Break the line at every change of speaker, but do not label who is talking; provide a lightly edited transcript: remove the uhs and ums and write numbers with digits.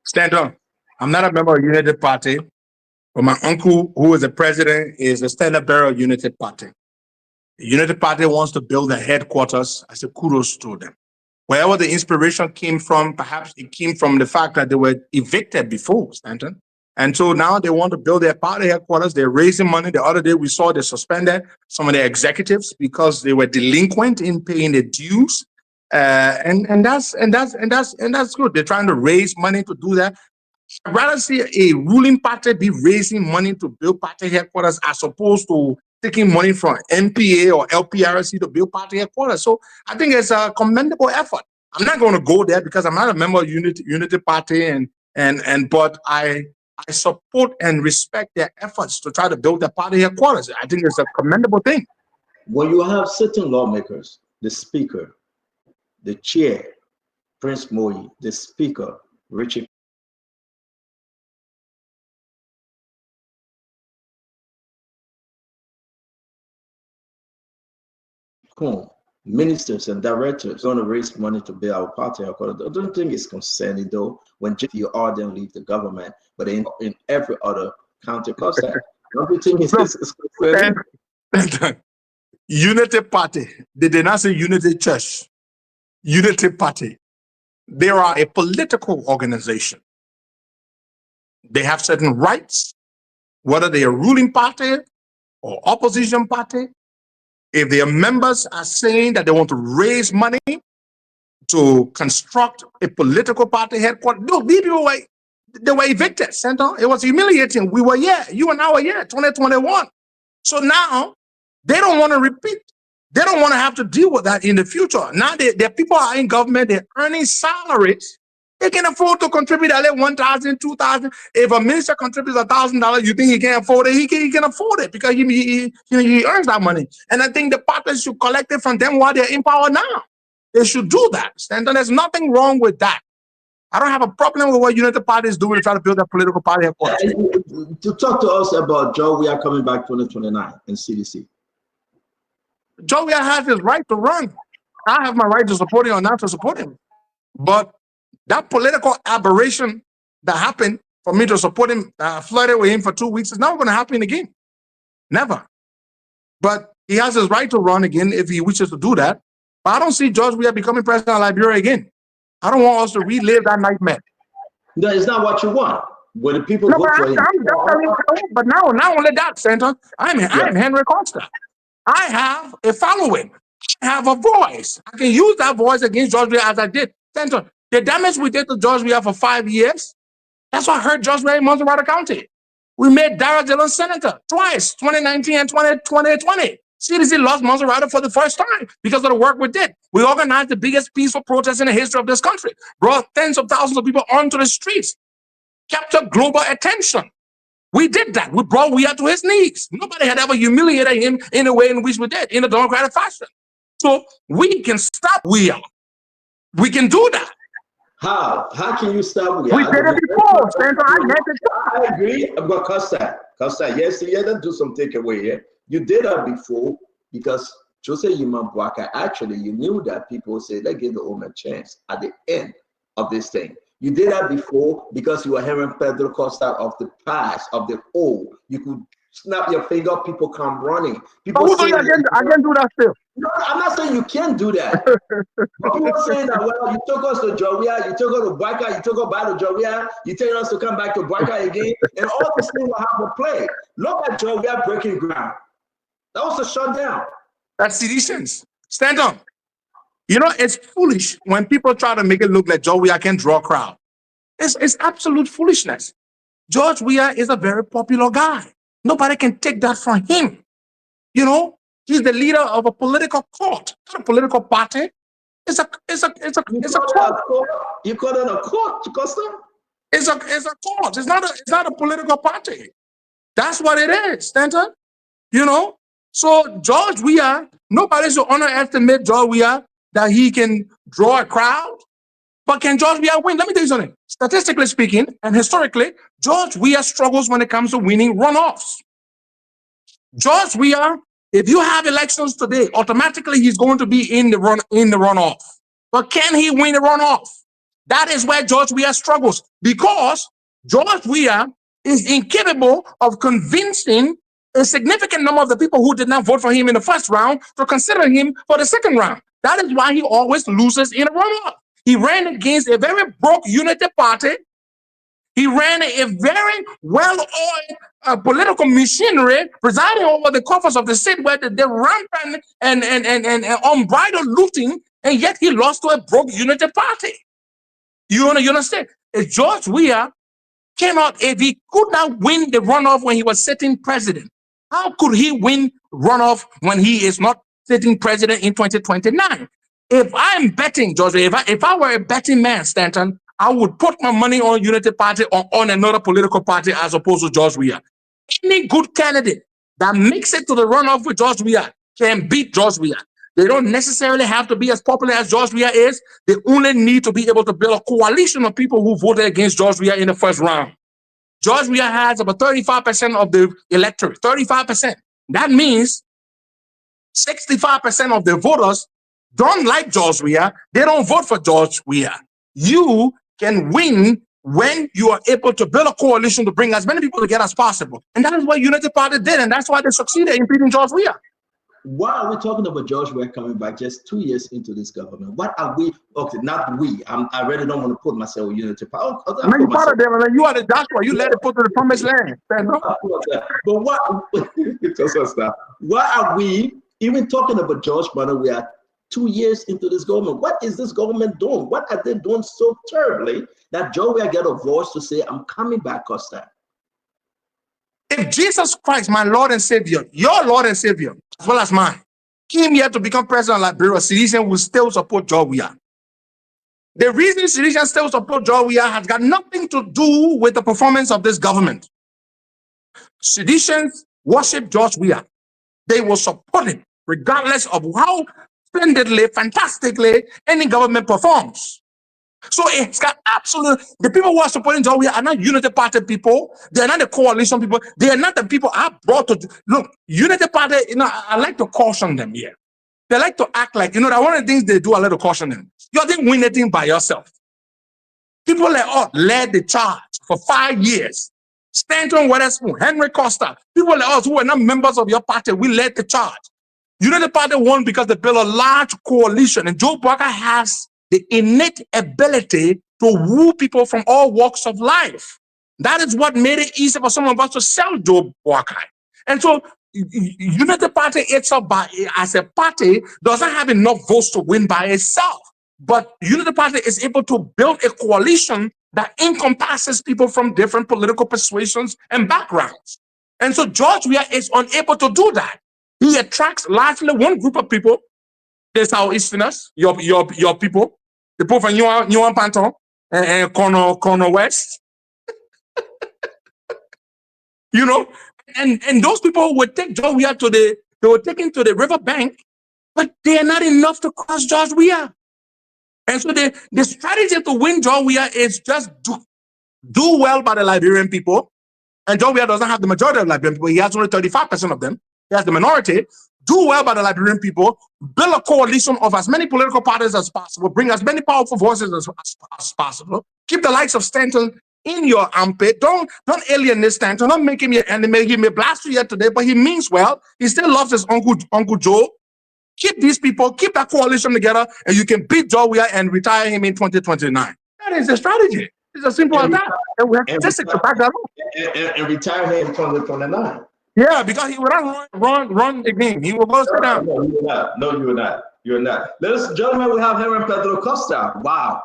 Stanton, I'm not a member of United Party, but my uncle, who is the president, is the standard bearer of United Party. The United Party wants to build their headquarters. I say kudos to them. Wherever the inspiration came from, perhaps it came from the fact that they were evicted before, Stanton. And so now they want to build their party headquarters. They're raising money. The other day we saw they suspended some of their executives because they were delinquent in paying the dues. And that's good. They're trying to raise money to do that. I'd rather see a ruling party be raising money to build party headquarters as opposed to taking money from MPA or LPRC to build party headquarters. So I think it's a commendable effort. I'm not going to go there because I'm not a member of Unity Party, but I support and respect their efforts to try to build their party headquarters. I think it's a commendable thing.
When you have certain lawmakers, the speaker, the chair, Prince Moi, the speaker, Richard ministers and directors want to raise money to build our party. I don't think it's concerning though when you all then leave the government, but in every other county, Costa, don't you think it's concerning?
Unity Party, they did not say Unity Church. Unity Party, they are a political organization. They have certain rights, whether they are ruling party or opposition party. If their members are saying that they want to raise money to construct a political party headquarters, look, these people they were evicted, Senator. It was humiliating. We were here. You and I were here, 2021. So now they don't want to repeat. They don't want to have to deal with that in the future. Now their people are in government. They're earning salaries. They can afford to contribute at least $1,000, $2,000. If a minister contributes $1,000, you think he can't afford it? He can afford it because he earns that money. And I think the parties should collect it from them while they're in power now. They should do that. And there's nothing wrong with that. I don't have a problem with what United Party is doing to try to build a political party headquarters.
To talk to us about Joe, we are coming back 2029 in CDC.
Joe, we has his right to run. I have my right to support him or not to support him. But that political aberration that happened for me to support him, flirted with him for 2 weeks, is never going to happen again. Never. But he has his right to run again if he wishes to do that. But I don't see George Weah becoming president of Liberia again. I don't want us to relive that nightmare.
No, it's not what you want. When the people vote for him.
But not only that, Senator, I'm Henry Costa. I have a following. I have a voice. I can use that voice against George Weah as I did. Senator, the damage we did to George Weah for 5 years, that's what hurt George Weah in Montserrat County. We made Dara Dillon senator twice, 2019 and 2020. CDC lost Montserrat for the first time because of the work we did. We organized the biggest peaceful protest in the history of this country, brought tens of thousands of people onto the streets, captured global attention. We did that. We brought Weah to his knees. Nobody had ever humiliated him in the way in which we did, in a democratic fashion. So we can stop Weah. We can do that.
How? How can you stop Weah?
We did it before.
I agree. But Costa, yes, you had to do some takeaway here. You did that before because Jose Yuma Bwaka, actually, you knew that people say, let's give the woman a chance at the end of this thing. You did that before because you were hearing Pedro Costa of the past, of the old. You could snap your finger, people come running. People
I can do that still.
No, I'm not saying you can't do that. But people are saying that, well, you took us to Joria, you took us to Bwaka, you took us back to Joria, you telling us to come back to Bwaka again, and all these things will have a play. Look at Joria breaking ground. That was a shutdown.
That's seditions. Stand on. You know, it's foolish when people try to make it look like George Weah can draw a crowd. It's absolute foolishness. George Weah is a very popular guy. Nobody can take that from him. You know, he's the leader of a political court, not a political party. It's a court.
You call it a court, Costa?
It's a court. It's not a political party. That's what it is, Stanton. You know, so George Weah, nobody should underestimate George Weah that he can draw a crowd. But can George Weah win? Let me tell you something. Statistically speaking, and historically, George Weah struggles when it comes to winning runoffs. George Weah, if you have elections today, automatically he's going to be in the runoff. But can he win the runoff? That is where George Weah struggles, because George Weah is incapable of convincing a significant number of the people who did not vote for him in the first round to consider him for the second round. That is why he always loses in a runoff. He ran against a very broke Unity Party. He ran a very well-oiled political machinery presiding over the coffers of the state, where they rampant and unbridled looting, and yet he lost to a broke Unity Party. You understand? If George Weah if he could not win the runoff when he was sitting president, how could he win runoff when he is not sitting president in 2029? If I'm betting, George, if I were a betting man, Stanton, I would put my money on Unity Party or on another political party as opposed to George Weah. Any good candidate that makes it to the runoff with George Weah can beat George Weah. They don't necessarily have to be as popular as George Weah is. They only need to be able to build a coalition of people who voted against George Weah in the first round. George Weah has about 35% of the electorate, 35%. That means 65% of the voters don't like George Weah. They don't vote for George Weah. You can win when you are able to build a coalition to bring as many people together as possible. And that is what Unity Party did, and that's why they succeeded in beating George Weah.
Why are we talking about George Weah coming back just 2 years into this government? What are we? Okay, not we. I really don't want to put myself in Unity Party.
I mean, part of them, and you are the Joshua. You let it put to the promised land.
But what? Why are we even talking about George Weah? We are 2 years into this government. What is this government doing? What are they doing so terribly that George Weah got a voice to say, "I'm coming back, Costa"?
If Jesus Christ, my Lord and Savior, your Lord and Savior, as well as mine, came here to become president of Liberia, CDC will still support George Weah. The reason CDC still support George Weah has got nothing to do with the performance of this government. Seditionists worship George Weah. They will support him regardless of how splendidly, fantastically any government performs. So it's got the people who are supporting George Weah are not Unity Party people. They are not the coalition people. They are not the people I brought to look. Unity Party, I like to caution them here. They like to act like, that one of the things they do, I like to caution them. You didn't win anything by yourself. People like us led the charge for 5 years. Stanton Weatherspoon, Henry Costa, people like us who were not members of your party, we led the charge. Unity Party won because they built a large coalition, and Joe Barker has the innate ability to woo people from all walks of life. That is what made it easy for some of us to sell Joe Barker. And so Unity Party itself as a party doesn't have enough votes to win by itself. But Unity Party is able to build a coalition that encompasses people from different political persuasions and backgrounds. And so George Weah is unable to do that. He attracts largely one group of people. There's our Easterners, your people, the people from Yuan Panton and Corner West. And those people would take George Weah they were taken to the river bank, but they are not enough to cross George Weah. And so the strategy to win George Weah is just do well by the Liberian people. And George Weah doesn't have the majority of Liberian people. He has only 35% of them. He has the minority. Do well by the Liberian people. Build a coalition of as many political parties as possible. Bring as many powerful voices as possible. Keep the likes of Stanton in your armpit. Don't alienate Stanton. Don't make him your enemy. He may blast you here today, but he means well. He still loves his Uncle Joe. Keep these people, keep that coalition together, and you can beat George Weah and retire him in 2029. That is the strategy. It's as simple as that. And we have statistics to back that up.
And retire him in 2029.
Yeah, because he will not run again. He will go sit down.
No, you're not. Ladies and gentlemen, we have Henry Pedro Costa. Wow.